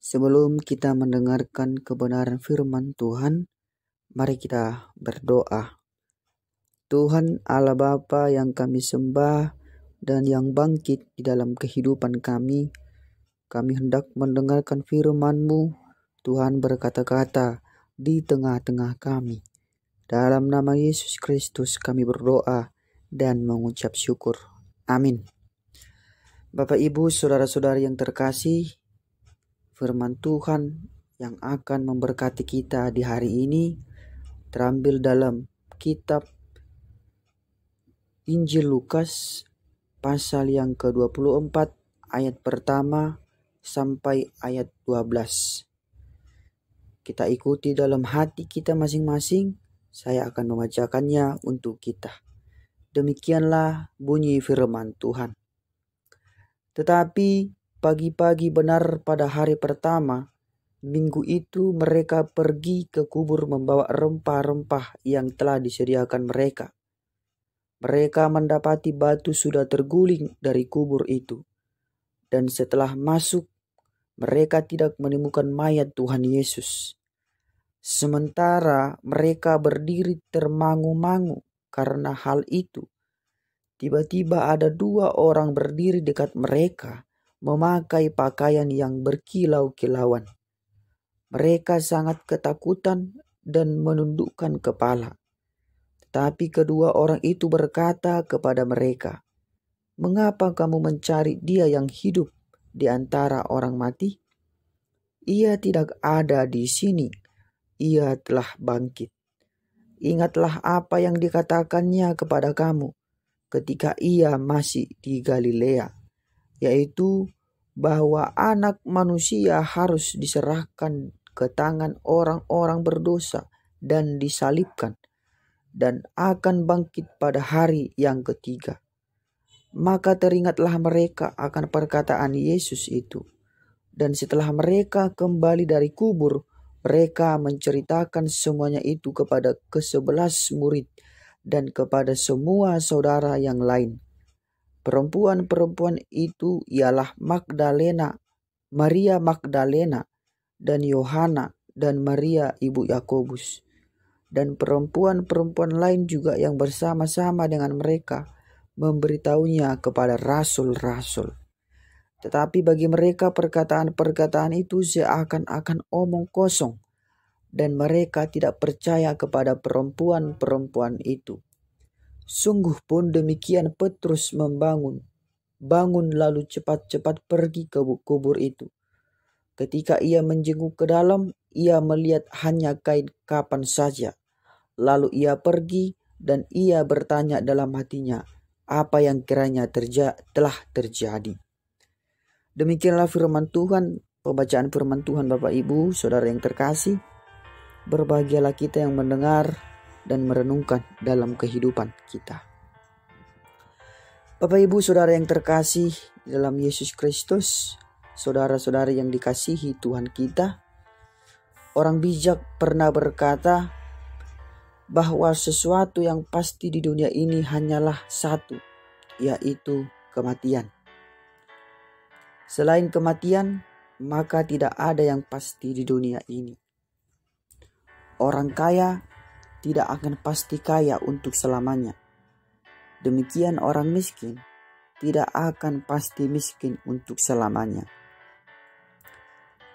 Sebelum kita mendengarkan kebenaran firman Tuhan, mari kita berdoa. Tuhan Allah Bapa yang kami sembah dan yang bangkit di dalam kehidupan kami hendak mendengarkan firman-Mu. Tuhan berkata-kata di tengah-tengah kami. Dalam nama Yesus Kristus kami berdoa dan mengucap syukur. Amin. Bapak Ibu, saudara-saudari yang terkasih, firman Tuhan yang akan memberkati kita di hari ini terambil dalam kitab Injil Lukas pasal yang ke-24 ayat pertama sampai ayat 12. Kita ikuti dalam hati kita masing-masing. Saya akan membacakannya untuk kita. Demikianlah bunyi firman Tuhan. Tetapi pagi-pagi benar pada hari pertama, minggu itu mereka pergi ke kubur membawa rempah-rempah yang telah disediakan mereka. Mereka mendapati batu sudah terguling dari kubur itu. Dan setelah masuk, mereka tidak menemukan mayat Tuhan Yesus. Sementara mereka berdiri termangu-mangu karena hal itu, tiba-tiba ada dua orang berdiri dekat mereka, memakai pakaian yang berkilau-kilauan. Mereka sangat ketakutan dan menundukkan kepala. Tetapi kedua orang itu berkata kepada mereka, "Mengapa kamu mencari Dia yang hidup di antara orang mati? Ia tidak ada di sini. Ia telah bangkit. Ingatlah apa yang dikatakannya kepada kamu ketika ia masih di Galilea, yaitu bahwa Anak Manusia harus diserahkan ke tangan orang-orang berdosa dan disalibkan, dan akan bangkit pada hari yang ketiga." Maka teringatlah mereka akan perkataan Yesus itu. Dan setelah mereka kembali dari kubur, mereka menceritakan semuanya itu kepada ke-11 murid dan kepada semua saudara yang lain. Perempuan-perempuan itu ialah Maria Magdalena, dan Yohana, dan Maria ibu Yakobus. Dan perempuan-perempuan lain juga yang bersama-sama dengan mereka memberitahunya kepada rasul-rasul. Tetapi bagi mereka perkataan-perkataan itu seakan-akan omong kosong, dan mereka tidak percaya kepada perempuan-perempuan itu. Sungguh pun demikian Petrus bangun lalu cepat-cepat pergi ke kubur itu. Ketika ia menjenguk ke dalam, ia melihat hanya kain kapan saja. Lalu ia pergi dan ia bertanya dalam hatinya, apa yang kiranya telah terjadi. Demikianlah firman Tuhan, pembacaan firman Tuhan Bapak Ibu, saudara yang terkasih. Berbahagialah kita yang mendengar dan merenungkan dalam kehidupan kita. Bapak Ibu, saudara yang terkasih dalam Yesus Kristus, saudara-saudari yang dikasihi Tuhan kita, orang bijak pernah berkata bahwa sesuatu yang pasti di dunia ini hanyalah satu, yaitu kematian. Selain kematian, maka tidak ada yang pasti di dunia ini. Orang kaya tidak akan pasti kaya untuk selamanya. Demikian orang miskin tidak akan pasti miskin untuk selamanya.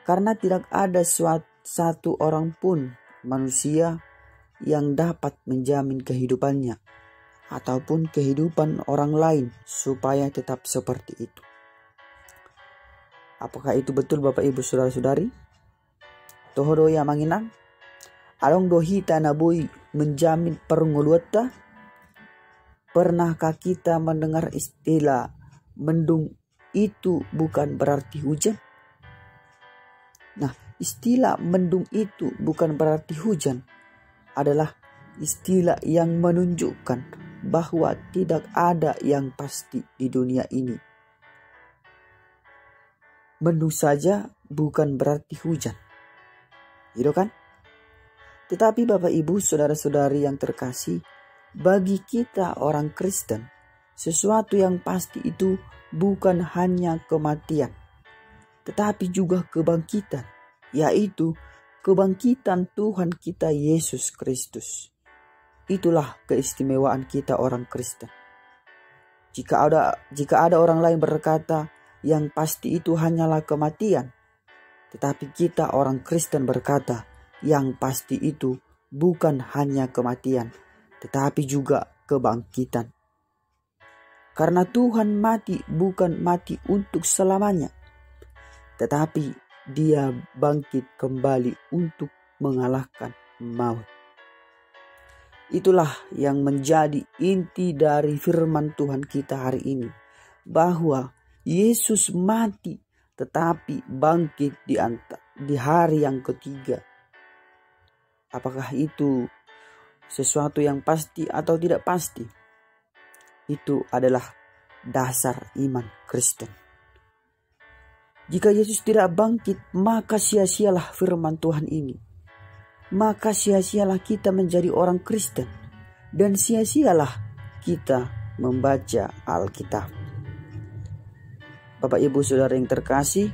Karena tidak ada satu orang pun manusia yang dapat menjamin kehidupannya ataupun kehidupan orang lain supaya tetap seperti itu. Apakah itu betul Bapak Ibu saudara-saudari? Toho ya manginang? Along dohi tanabui menjamin pernguluta? Pernahkah kita mendengar istilah mendung itu bukan berarti hujan? Nah, istilah mendung itu bukan berarti hujan adalah istilah yang menunjukkan bahwa tidak ada yang pasti di dunia ini. Mendung saja bukan berarti hujan. Gitu kan? Tetapi Bapak Ibu saudara-saudari yang terkasih, bagi kita orang Kristen, sesuatu yang pasti itu bukan hanya kematian. tetapi juga kebangkitan, yaitu kebangkitan Tuhan kita Yesus Kristus. Itulah keistimewaan kita orang Kristen. Jika ada orang lain berkata yang pasti itu hanyalah kematian, tetapi kita orang Kristen berkata yang pasti itu bukan hanya kematian, tetapi juga kebangkitan. Karena Tuhan mati bukan mati untuk selamanya, tetapi Dia bangkit kembali untuk mengalahkan maut. Itulah yang menjadi inti dari firman Tuhan kita hari ini, bahwa Yesus mati tetapi bangkit di hari yang ketiga. Apakah itu sesuatu yang pasti atau tidak pasti? Itu adalah dasar iman Kristen. Jika Yesus tidak bangkit, maka sia-sialah firman Tuhan ini. Maka sia-sialah kita menjadi orang Kristen, dan sia-sialah kita membaca Alkitab. Bapak Ibu Saudara yang terkasih,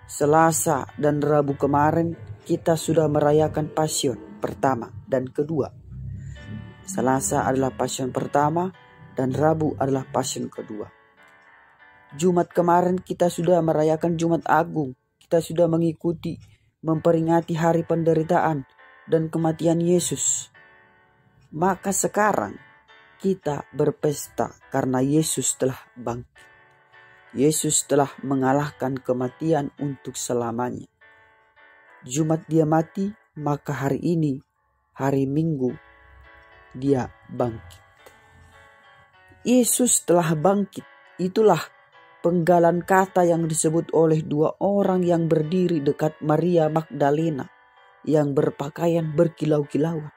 Selasa dan Rabu kemarin kita sudah merayakan Pasion pertama dan kedua. Selasa adalah Pasion pertama dan Rabu adalah Pasion kedua. Jumat kemarin kita sudah merayakan Jumat Agung. Kita sudah memperingati hari penderitaan dan kematian Yesus. Maka sekarang kita berpesta karena Yesus telah bangkit. Yesus telah mengalahkan kematian untuk selamanya. Jumat Dia mati, maka hari ini, hari Minggu, Dia bangkit. Yesus telah bangkit. Itulah penggalan kata yang disebut oleh dua orang yang berdiri dekat Maria Magdalena yang berpakaian berkilau-kilauan.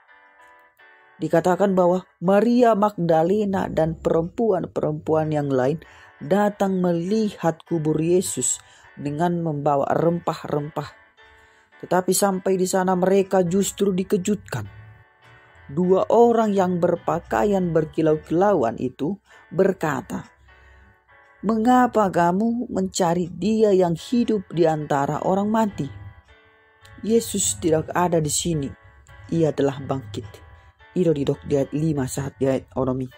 Dikatakan bahwa Maria Magdalena dan perempuan-perempuan yang lain datang melihat kubur Yesus dengan membawa rempah-rempah. Tetapi sampai di sana mereka justru dikejutkan. Dua orang yang berpakaian berkilau-kilauan itu berkata, "Mengapa kamu mencari Dia yang hidup di antara orang mati? Yesus tidak ada di sini. Ia telah bangkit." Itu di ayat 5 saat di ayat Oromi.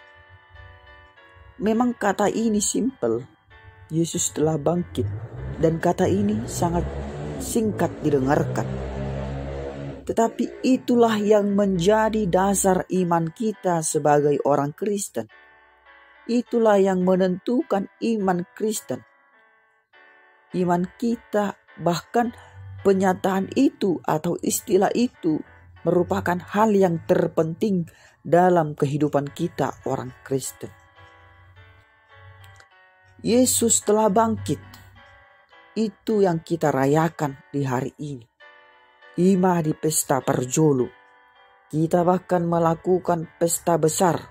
Memang kata ini simple. Yesus telah bangkit. Dan kata ini sangat singkat didengarkan. Tetapi itulah yang menjadi dasar iman kita sebagai orang Kristen. Itulah yang menentukan iman Kristen. Iman kita, bahkan penyataan itu atau istilah itu merupakan hal yang terpenting dalam kehidupan kita orang Kristen. Yesus telah bangkit. Itu yang kita rayakan di hari ini. Ima di pesta Parjolo. Kita bahkan melakukan pesta besar.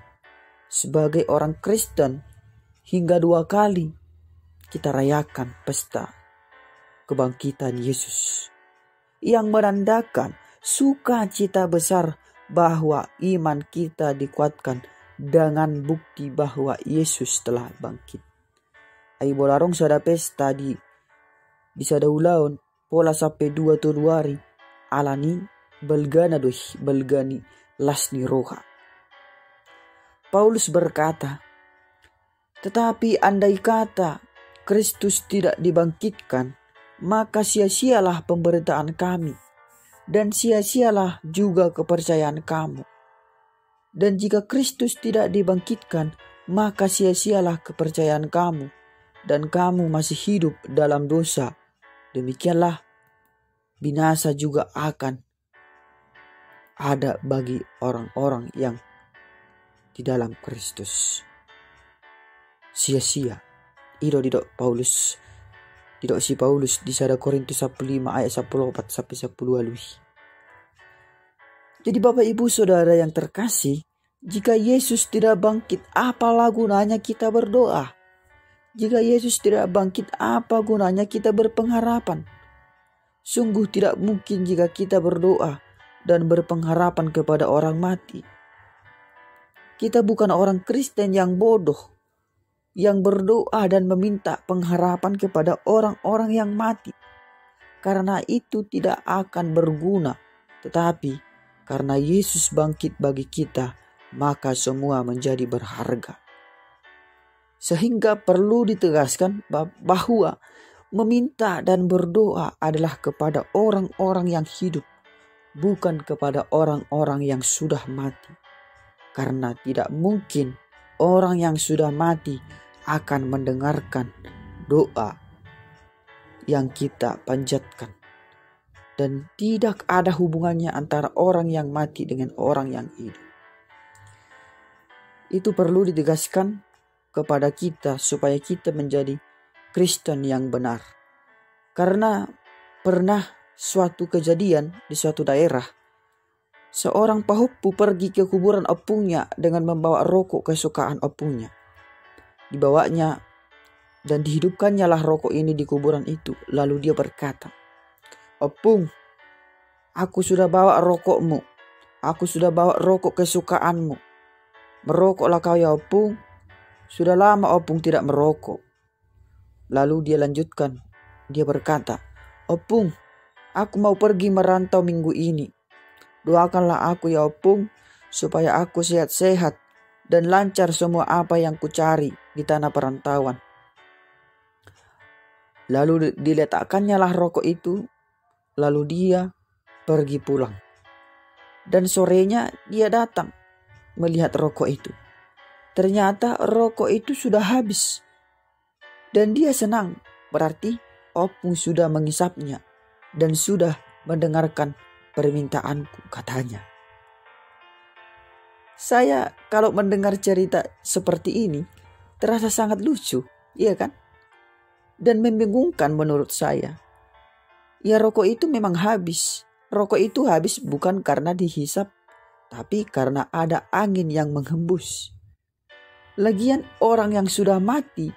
Sebagai orang Kristen, hingga 2 kali kita rayakan pesta kebangkitan Yesus, yang menandakan sukacita besar bahwa iman kita dikuatkan dengan bukti bahwa Yesus telah bangkit. Ai bolarong sada pesta di sada ulaon pola sampai 2 Februari alani belgani lasni roha. Paulus berkata, "Tetapi andai kata Kristus tidak dibangkitkan, maka sia-sialah pemberitaan kami, dan sia-sialah juga kepercayaan kamu. Dan jika Kristus tidak dibangkitkan, maka sia-sialah kepercayaan kamu, dan kamu masih hidup dalam dosa. Demikianlah binasa juga akan ada bagi orang-orang yang di dalam Kristus." Sia-sia. Didok Paulus di sada Korintus 5 ayat 14 sampai 10. Jadi Bapak Ibu Saudara yang terkasih, jika Yesus tidak bangkit, apalah gunanya kita berdoa? Jika Yesus tidak bangkit, apa gunanya kita berpengharapan? Sungguh tidak mungkin jika kita berdoa dan berpengharapan kepada orang mati. Kita bukan orang Kristen yang bodoh. yang berdoa dan meminta pengharapan kepada orang-orang yang mati. Karena itu tidak akan berguna. Tetapi karena Yesus bangkit bagi kita, maka semua menjadi berharga. Sehingga perlu ditegaskan bahwa meminta dan berdoa adalah kepada orang-orang yang hidup, bukan kepada orang-orang yang sudah mati. Karena tidak mungkin orang yang sudah mati akan mendengarkan doa yang kita panjatkan. Dan tidak ada hubungannya antara orang yang mati dengan orang yang hidup. Itu perlu ditegaskan kepada kita supaya kita menjadi Kristen yang benar. Karena pernah suatu kejadian di suatu daerah, seorang pahupu pergi ke kuburan opungnya dengan membawa rokok kesukaan opungnya. Dibawanya dan dihidupkannya lah rokok ini di kuburan itu. Lalu dia berkata, "Opung, aku sudah bawa rokokmu. Aku sudah bawa rokok kesukaanmu. Merokoklah kau ya Opung. Sudah lama Opung tidak merokok." Lalu dia lanjutkan. Dia berkata, "Opung, aku mau pergi merantau minggu ini. Doakanlah aku ya Opung, supaya aku sehat-sehat dan lancar semua apa yang kucari di tanah perantauan." Lalu diletakkannya lah rokok itu. Lalu dia pergi pulang. Dan sorenya dia datang melihat rokok itu. Ternyata rokok itu sudah habis. Dan dia senang. Berarti Opung sudah mengisapnya dan sudah mendengarkan permintaanku, katanya. Saya kalau mendengar cerita seperti ini terasa sangat lucu, iya kan? Dan membingungkan menurut saya. Ya, rokok itu memang habis. Rokok itu habis bukan karena dihisap, tapi karena ada angin yang menghembus. Lagian orang yang sudah mati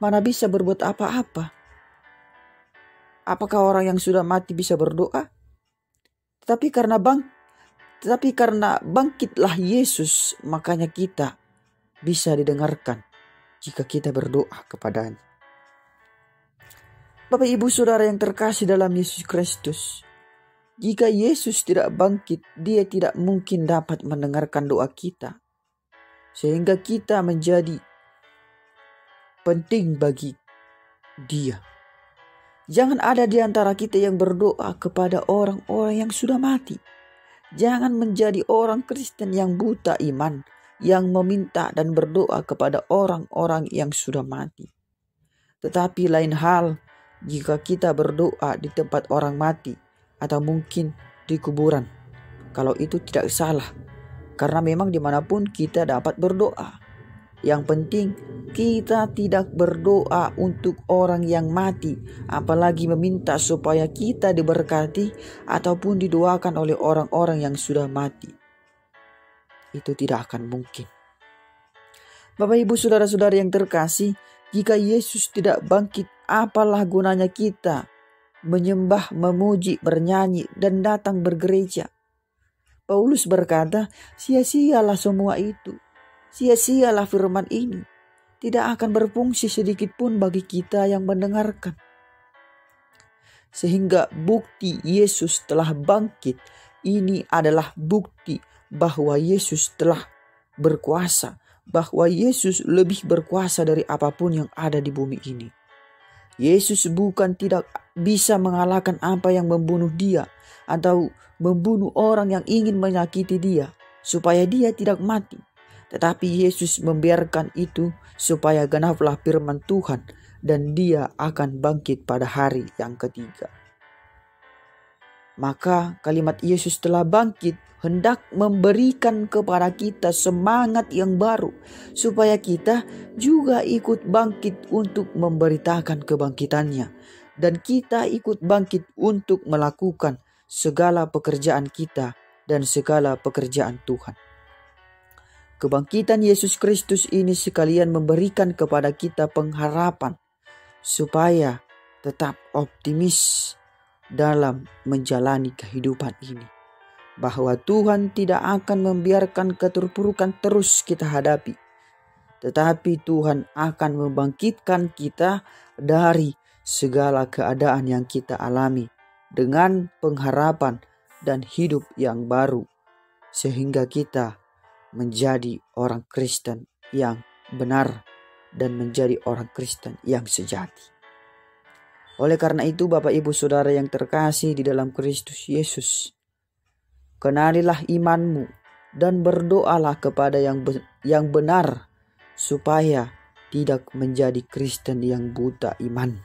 mana bisa berbuat apa-apa? Apakah orang yang sudah mati bisa berdoa? Tetapi karena bangkitlah Yesus, makanya kita bisa didengarkan jika kita berdoa kepadanya. Bapak Ibu Saudara yang terkasih dalam Yesus Kristus, jika Yesus tidak bangkit, dia tidak mungkin dapat mendengarkan doa kita. Sehingga kita menjadi penting bagi dia. Jangan ada di antara kita yang berdoa kepada orang-orang yang sudah mati. Jangan menjadi orang Kristen yang buta iman, yang meminta dan berdoa kepada orang-orang yang sudah mati. Tetapi lain hal jika kita berdoa di tempat orang mati atau mungkin di kuburan. Kalau itu tidak salah, karena memang dimanapun kita dapat berdoa. Yang penting kita tidak berdoa untuk orang yang mati, apalagi meminta supaya kita diberkati ataupun didoakan oleh orang-orang yang sudah mati. Itu tidak akan mungkin. Bapak Ibu Saudara-saudara yang terkasih, jika Yesus tidak bangkit, apalah gunanya kita menyembah, memuji, bernyanyi, dan datang bergereja? Paulus berkata, sia-sialah semua itu. Sia-sialah firman ini. Tidak akan berfungsi sedikit pun bagi kita yang mendengarkan. Sehingga bukti Yesus telah bangkit, ini adalah bukti bahwa Yesus telah berkuasa, bahwa Yesus lebih berkuasa dari apapun yang ada di bumi ini. Yesus bukan tidak bisa mengalahkan apa yang membunuh dia atau membunuh orang yang ingin menyakiti dia supaya dia tidak mati. Tetapi Yesus membiarkan itu supaya genaplah firman Tuhan dan dia akan bangkit pada hari yang ketiga. Maka kalimat Yesus telah bangkit hendak memberikan kepada kita semangat yang baru supaya kita juga ikut bangkit untuk memberitakan kebangkitannya dan kita ikut bangkit untuk melakukan segala pekerjaan kita dan segala pekerjaan Tuhan. Kebangkitan Yesus Kristus ini sekalian memberikan kepada kita pengharapan supaya tetap optimis dalam menjalani kehidupan ini. Bahwa Tuhan tidak akan membiarkan keterpurukan terus kita hadapi. tetapi Tuhan akan membangkitkan kita dari segala keadaan yang kita alami dengan pengharapan dan hidup yang baru, sehingga kita menjadi orang Kristen yang benar dan menjadi orang Kristen yang sejati. Oleh karena itu, Bapak Ibu Saudara yang terkasih di dalam Kristus Yesus, kenalilah imanmu dan berdoalah kepada yang benar supaya tidak menjadi Kristen yang buta iman.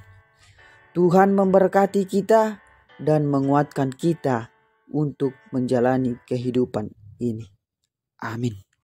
Tuhan memberkati kita dan menguatkan kita untuk menjalani kehidupan ini. Amin.